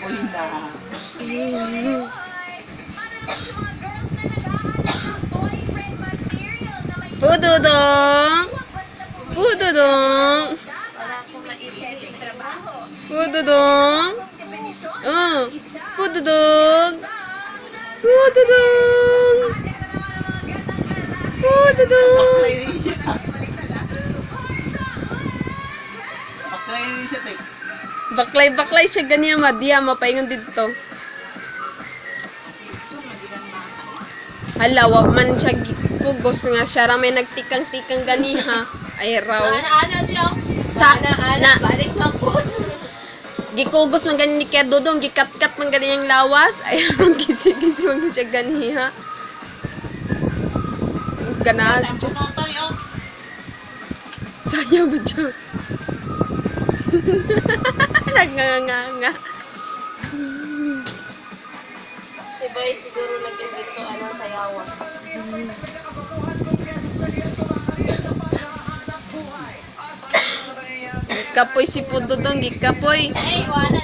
Uy na. Pududong! Pududong! Wala akong naisip yung trabaho. Pududong! Oh! Pududong! Pududong! Pududong! Baklay rin siya. Baklay rin siya, te. Baklay-baklay siya ganyan, madya, mapaingon dito. Hala, wa man siya pugos nga siya, ramay nagtikang-tikang ganiha. Ay raw. Ana-ana siya. Sa- Ana-ana, na- balik lang po. Gikugos man ganin ni Kaya Dodong, gikat-kat man ganin yung lawas. Ay, gisi-gisi man siya ganiha. Ganahan Ang siya. tutoy, oh. Sayang ba siya? Nagnganga. Si Boy siguro nag-invento sayawan. Gikapoy si Pudodong, gikapoy. Ay, wala